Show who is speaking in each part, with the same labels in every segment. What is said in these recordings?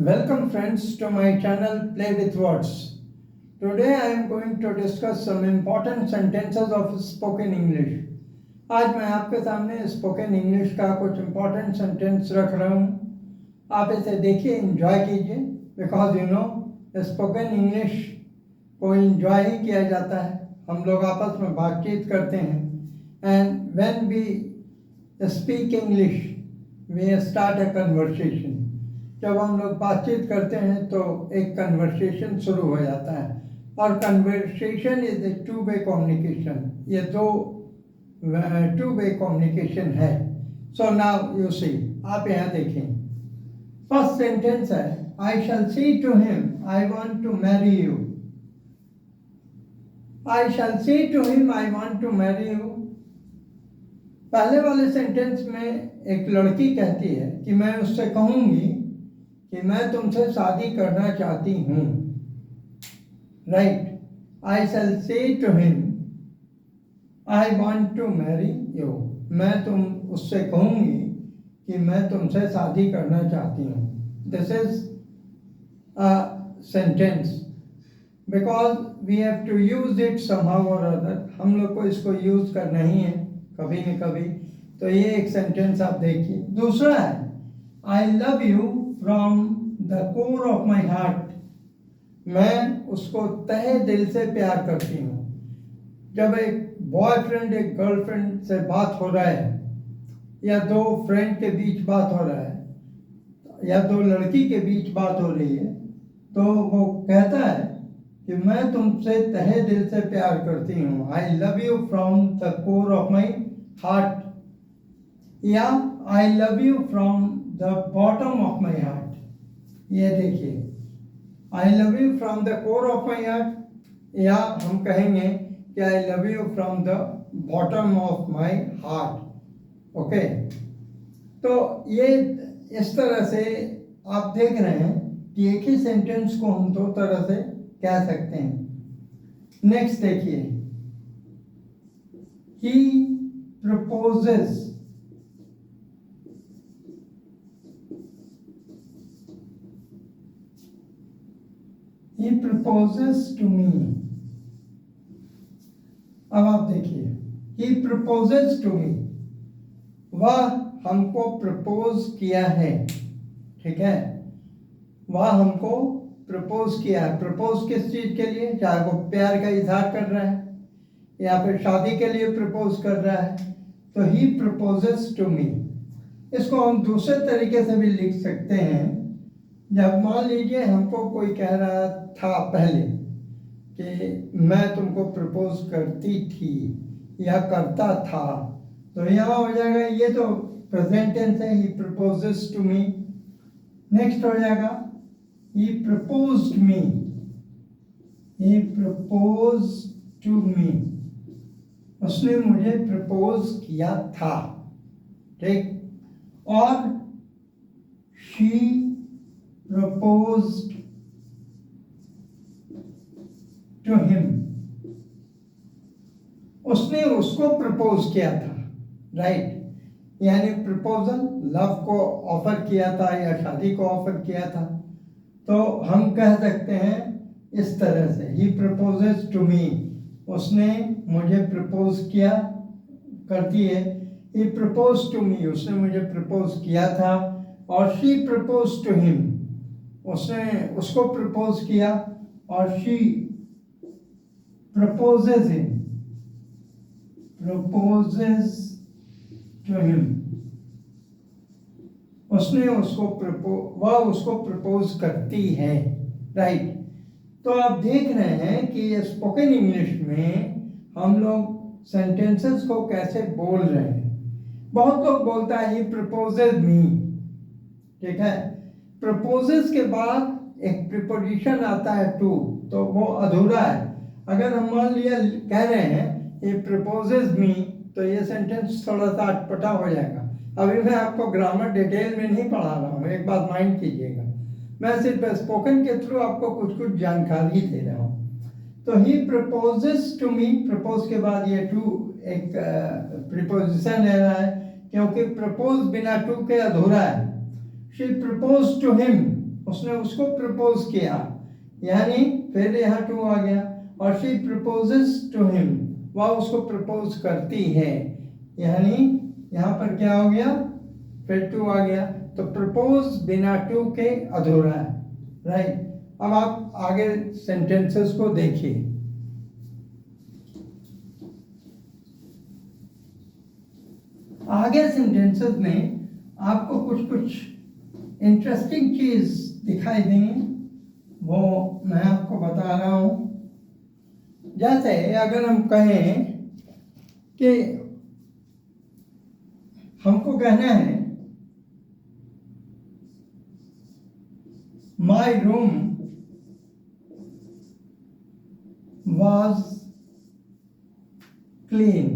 Speaker 1: Welcome friends to my channel Play with Words. Today I am going to discuss some important sentences of spoken English. आज मैं आपके सामने spoken English का कुछ important sentence रख रहा हूँ. आप इसे देखिए, एंजॉय कीजिए, because you know spoken English को एंजॉय ही किया जाता है. हम लोग आपस में बातचीत करते हैं. And when we speak English we start a conversation. जब हम लोग बातचीत करते हैं तो एक कन्वर्सेशन शुरू हो जाता है. और conversation is a two way communication. ये दो टू वे कम्युनिकेशन है. सो नाउ यू सी, आप यहाँ देखें. फर्स्ट सेंटेंस है, I shall say to him I want to marry you. I shall say to him I want to marry you. पहले वाले sentence में एक लड़की कहती है कि मैं उससे कहूंगी कि मैं तुमसे शादी करना चाहती हूँ. Right. I shall say to him I want to marry you. मैं उससे कहूँगी कि मैं तुमसे शादी करना चाहती हूँ. This is a sentence because we have to use it somehow or other. हम लोग को इसको यूज करना ही है कभी न कभी. तो ये एक सेंटेंस आप देखिए. दूसरा है, आई love you from the core of my heart. मैं उसको तहे दिल से प्यार करती हूँ. जब एक बॉयफ्रेंड एक गर्लफ्रेंड से बात हो रहा है, या दो फ्रेंड के बीच बात हो रहा है, या दो लड़की के बीच बात हो रही है, तो वो कहता है कि मैं तुमसे तहे दिल से प्यार करती हूँ. I love you from the core of my heart, या I love you from the bottom of my heart. ये देखिए, I love you from the core of my heart, या हम कहेंगे कि I love you from the bottom of my heart. Okay. तो ये इस तरह से आप देख रहे हैं कि एक ही सेंटेंस को हम दो तरह से कह सकते हैं. नेक्स्ट देखिए, ही proposes. He proposes to me. अब आप देखिए, he proposes to me. वह हमको प्रपोज किया है. ठीक है, वह हमको प्रपोज किया है. प्रपोज किस चीज के लिए? चाहे वो प्यार का इजहार कर रहा है या फिर शादी के लिए प्रपोज कर रहा है. तो he proposes to me. इसको हम दूसरे तरीके से भी लिख सकते हैं. जब मान लीजिए हमको कोई कह रहा था पहले कि मैं तुमको प्रपोज करती थी या करता था, तो यहाँ हो जाएगा, ये तो प्रेजेंट टेंस है, he proposes to me. Next हो जाएगा, he proposed me. He proposed to me. उसने मुझे प्रपोज किया था. ठीक. और शी proposed to him. उसने उसको प्रपोज किया था. राइट. यानी प्रपोजल लव को ऑफर किया था या शादी को ऑफर किया था. तो हम कह सकते हैं इस तरह से, he proposes to me. उसने मुझे प्रपोज किया, करती है. he proposed to me. उसने मुझे प्रपोज किया था. और she proposed to him. उसने उसको प्रपोज किया. और she proposes him. proposes to him. उसने उसको वह उसको प्रपोज करती है. राइट. तो आप देख रहे हैं कि स्पोकन इंग्लिश में हम लोग सेंटेंसेस को कैसे बोल रहे हैं. बहुत लोग बोलता है he proposes me. ठीक है. प्रपोजेस के बाद एक प्रीपोजिशन आता है टू, तो वो अधूरा है. अगर हम मान लिया कह रहे हैं he proposes me, तो ये सेंटेंस थोड़ा सा अटपटा हो जाएगा. अभी मैं आपको ग्रामर डिटेल में नहीं पढ़ा रहा हूँ, एक बात माइंड कीजिएगा. मैं सिर्फ स्पोकन के थ्रू आपको कुछ कुछ जानकारी दे रहा हूँ. तो he proposes to me, propose के बाद ये टू एक प्रीपोजिशन ले रहा है, क्योंकि प्रपोज बिना टू के अधूरा है. She proposed to him. उसने उसको प्रपोज किया, यानी फिर यहाँ टू आ गया, और शी प्रपोजेस टू हिम, वह उसको प्रपोज करती है, यानी यहाँ पर क्या हो गया, फिर टू आ गया। तो प्रपोज बिना टू के अधूरा है, राइट। अब आप आगे सेंटेंसेस को देखिए। आगे सेंटेंसेस में आपको कुछ कुछ इंटरेस्टिंग चीज दिखाई देंगी, वो मैं आपको बता रहा हूं। जैसे अगर हम कहें कि हमको कहना है my room was clean,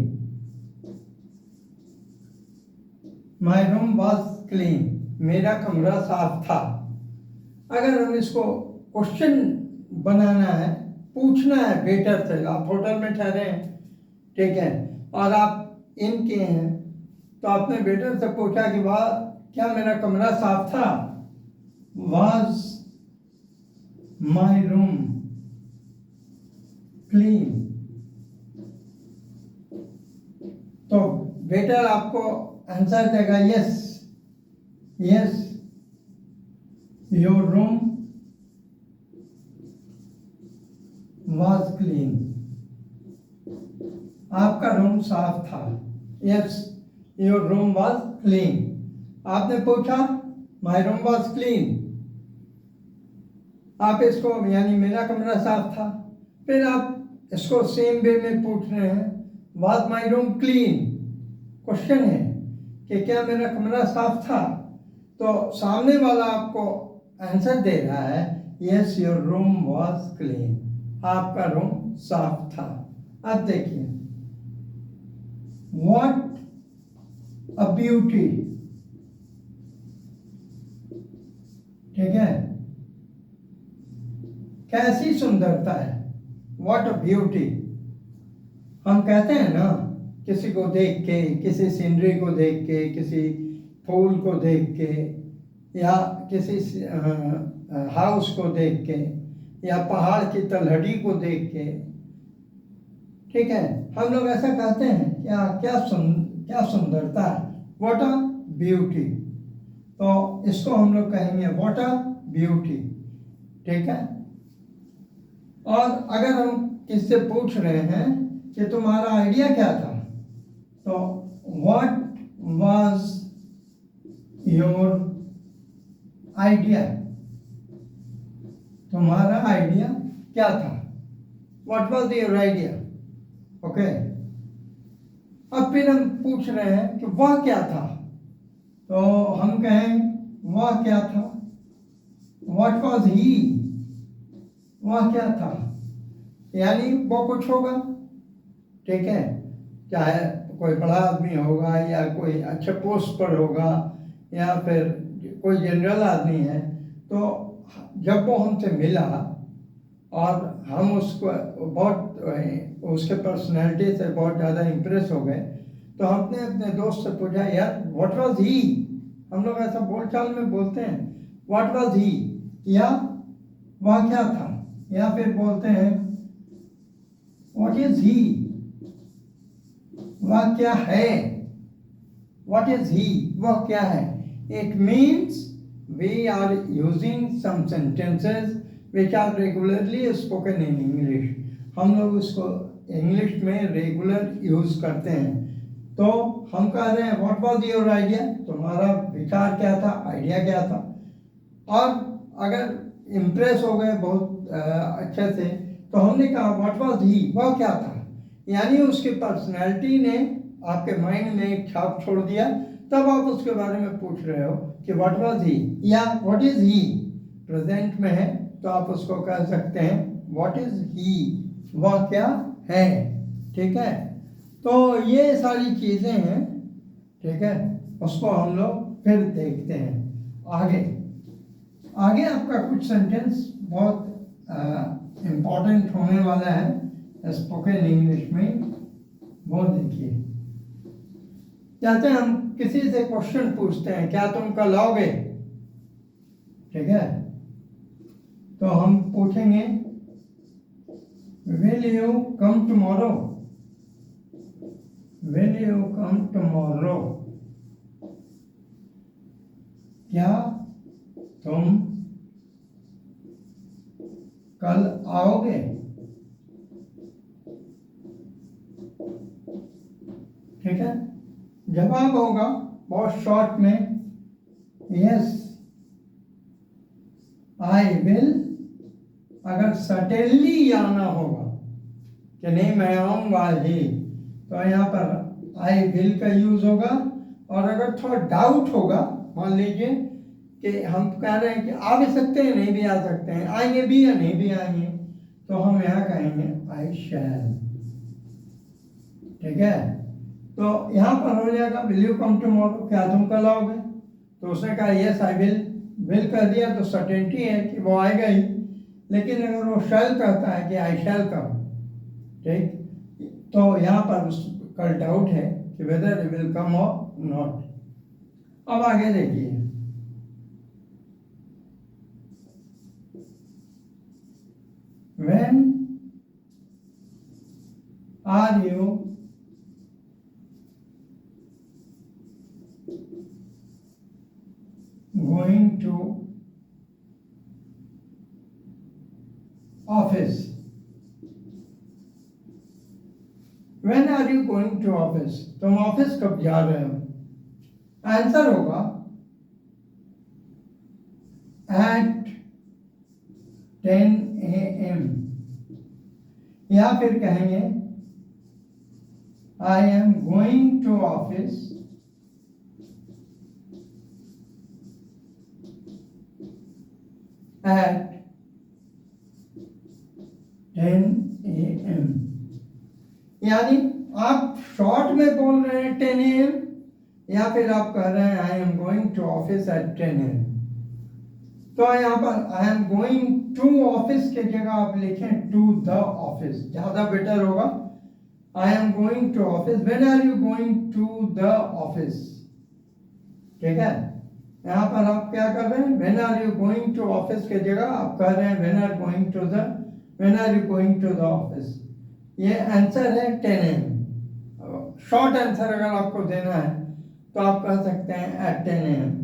Speaker 1: my room was clean, मेरा कमरा साफ था। अगर हम इसको क्वेश्चन बनाना है, पूछना है वेटर से, आप होटल में ठहरे हैं, ठीक है, और आप इन किए हैं, तो आपने वेटर से पूछा कि वाह क्या मेरा कमरा साफ था, वॉज माई रूम क्लीन, तो वेटर आपको आंसर देगा yes, yes your room was clean, आपका रूम साफ था, yes your room was clean. आपने पूछा माई रूम वॉज क्लीन, आप इसको यानी मेरा कमरा साफ था, फिर आप इसको सेम वे में पूछ रहे हैं was my room clean, question है कि क्या मेरा कमरा साफ था, तो सामने वाला आपको आंसर दे रहा है yes your room was clean, आपका रूम साफ था। अब देखिए व्हाट अ ब्यूटी, ठीक है, कैसी सुंदरता है, व्हाट अ ब्यूटी। हम कहते हैं ना किसी को देख के, किसी सीनरी को देख के, किसी फूल को देख के, या किसी हाउस को देख के, या पहाड़ की तलहटी को देख के, ठीक है, हम लोग ऐसा कहते हैं क्या क्या सुंदरता है, व्हाट अ ब्यूटी, तो इसको हम लोग कहेंगे व्हाट अ ब्यूटी, ठीक है। और अगर हम किससे पूछ रहे हैं कि तुम्हारा आइडिया क्या था, तो व्हाट वाज योर आइडिया, तुम्हारा आइडिया क्या था, what was your idea, okay. अब फिर हम पूछ रहे हैं कि वह क्या था, तो हम कहें वह क्या था, व्हाट वाज ही, वह क्या था, यानी वो कुछ होगा, ठीक है, चाहे कोई बड़ा आदमी होगा या कोई अच्छे पोस्ट पर होगा या फिर कोई जनरल आदमी है, तो जब वो हमसे मिला और हम उसको बहुत उसके पर्सनैलिटी से बहुत ज़्यादा इम्प्रेस हो गए, तो हमने अपने दोस्त से पूछा यार व्हाट वाज ही, हम लोग ऐसा बोलचाल में बोलते हैं व्हाट वाज ही, या वह क्या था, या फिर बोलते हैं व्हाट इज ही, वह क्या है, व्हाट इज ही, वह क्या है। It means we are using some sentences which are regularly spoken in English, हम लोग उसको इंग्लिश में रेगुलर यूज करते हैं। तो हम कह रहे हैं व्हाट वाज योर आइडिया, तुम्हारा विचार क्या था, आइडिया क्या था, और अगर इम्प्रेस हो गए बहुत अच्छे से, तो हमने कहा व्हाट वाज ही, वह क्या था, यानी उसकी पर्सनैलिटी ने आपके माइंड में एक छाप छोड़ दिया, तब आप उसके बारे में पूछ रहे हो कि व्हाट वाज ही, या व्हाट इज ही, प्रेजेंट में है तो आप उसको कह सकते हैं व्हाट इज ही, वह क्या है, ठीक है। तो ये सारी चीज़ें हैं, ठीक है, उसको हम लोग फिर देखते हैं आगे। आगे आपका कुछ सेंटेंस बहुत इम्पोर्टेंट होने वाला है स्पोकन इंग्लिश में, वो देखिए। जैसे हम किसी से क्वेश्चन पूछते हैं क्या तुम कल आओगे, ठीक है, तो हम पूछेंगे will you come tomorrow, will you come tomorrow, क्या तुम कल आओगे। ठीक है, जवाब होगा बहुत शॉर्ट में यस आई विल। अगर सर्टेनली आना होगा कि नहीं मैं आऊंगा ही, तो यहाँ पर आई विल का यूज होगा। और अगर थोड़ा डाउट होगा, मान लीजिए कि हम कह रहे हैं कि आ भी सकते हैं नहीं भी आ सकते हैं, आएंगे भी या नहीं भी आएंगे, तो हम यहाँ कहेंगे आई शैल। ठीक है, तो यहाँ पर हो जाएगा विल यू कम टुमारो, क्या तुम कल आओगे। तो उसने कहा यस आई विल कर दिया तो सर्टेनिटी है कि वो आएगा ही। लेकिन अगर वो शैल कहता है कि आई शैल कम, ठीक, तो यहाँ पर उसका डाउट है कि वेदर इट विल कम और नॉट। अब आगे देखिए, when are you going to office, when are you going to office, तुम ऑफिस कब जा रहे हो। आंसर होगा एट 10 AM, या फिर कहेंगे I am going to office at 10 AM। यानी आप शॉर्ट में बोल रहे हैं 10 AM, या फिर आप कह रहे हैं I am going to office at 10 AM। तो यहाँ पर I am going to office के जगह आप लिखें टू द ऑफिस, ज्यादा बेटर होगा। I am going to office, when are you going to the office. ठीक है, यहाँ पर आप क्या कर रहे हैं, when are you going to office के जगह आप कह रहे हैं when are you going to the office. ये आंसर है 10 AM। शॉर्ट आंसर अगर आपको देना है तो आप कह सकते हैं एट 10 AM।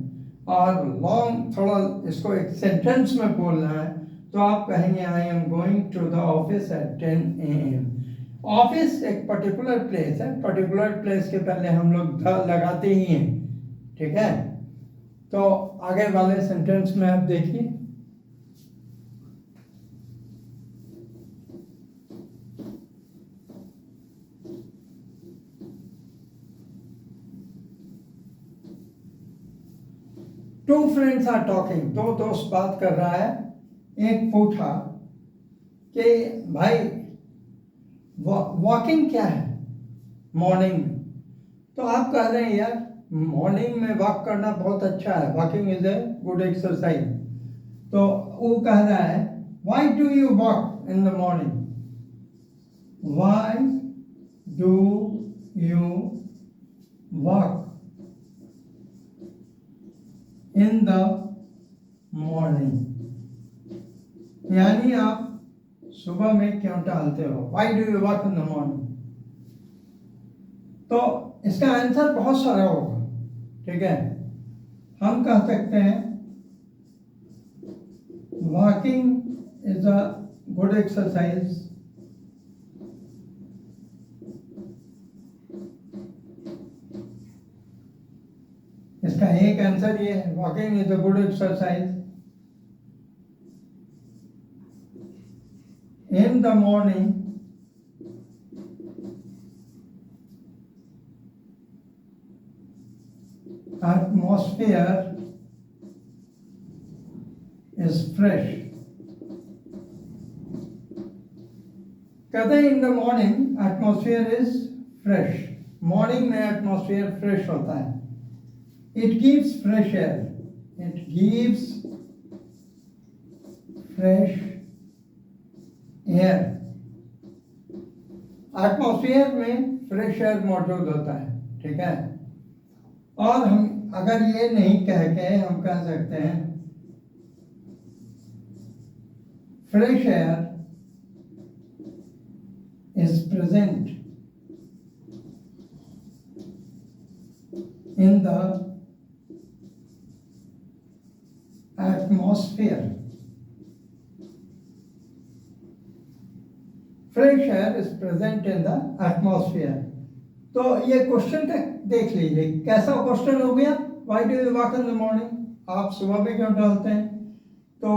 Speaker 1: और लॉन्ग थोड़ा इसको एक सेंटेंस में बोलना है तो आप कहेंगे I am going to the office at 10 AM। Office एक पर्टिकुलर प्लेस है, पर्टिकुलर प्लेस के पहले हम लोग द लगाते ही हैं। ठीक है, तो आगे वाले सेंटेंस में आप देखिए, टू फ्रेंड्स आर टॉकिंग, दो दोस्त बात कर रहा है। एक पूछा कि भाई वॉकिंग क्या है मॉर्निंग में, तो आप कह रहे हैं यार मॉर्निंग में वॉक करना बहुत अच्छा है, walking is a good exercise. तो वो कह रहा है why do you walk in the morning, why do you walk in the morning, यानी आप सुबह में क्यों टहलते हो, why do you walk in the morning. तो इसका आंसर बहुत सारा होगा। ठीक है, हम कह सकते हैं walking is a good exercise, इसका एक आंसर ये है walking is a good exercise in the morning atmosphere is fresh। कहते हैं in the morning atmosphere is fresh, morning में एटमोसफियर फ्रेश होता है। It gives fresh air, it gives fresh air, atmosphere में फ्रेश एयर मौजूद होता है। ठीक है, और हम अगर ये नहीं कह के हम कह सकते हैं fresh air is present in the atmosphere. Fresh air is present in the atmosphere. तो ये क्वेश्चन तक देख लीजिए, कैसा क्वेश्चन हो गया? Why do you walk in the morning? आप सुबह में क्यों टहलते हैं? तो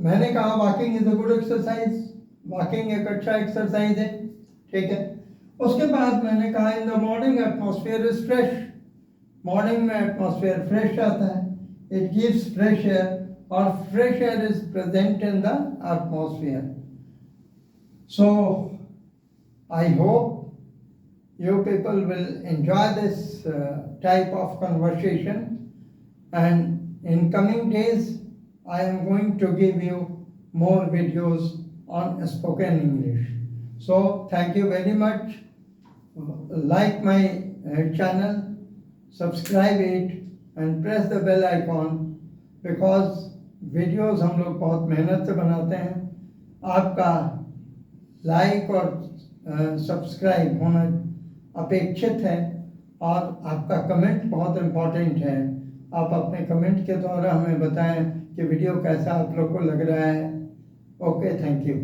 Speaker 1: मैंने कहा walking is a good exercise, walking एक अच्छा एक्सरसाइज है, ठीक है। उसके बाद मैंने कहा in the morning atmosphere is fresh, morning में एटमॉस्फेयर फ्रेश आता है, इट गिव्स फ्रेश एयर, और fresh air is present in the atmosphere. So I hope you people will enjoy this type of conversation, and in coming days I am going to give you more videos on spoken English. So thank you very much. Like my channel, subscribe it and press the bell icon, because videos हम लोग बहुत मेहनत से बनाते हैं. आपका like और subscribe होना अपेक्षित है, और आपका कमेंट बहुत इम्पोर्टेंट है. आप अपने कमेंट के द्वारा हमें बताएं कि वीडियो कैसा आप लोग को लग रहा है. Okay, thank you.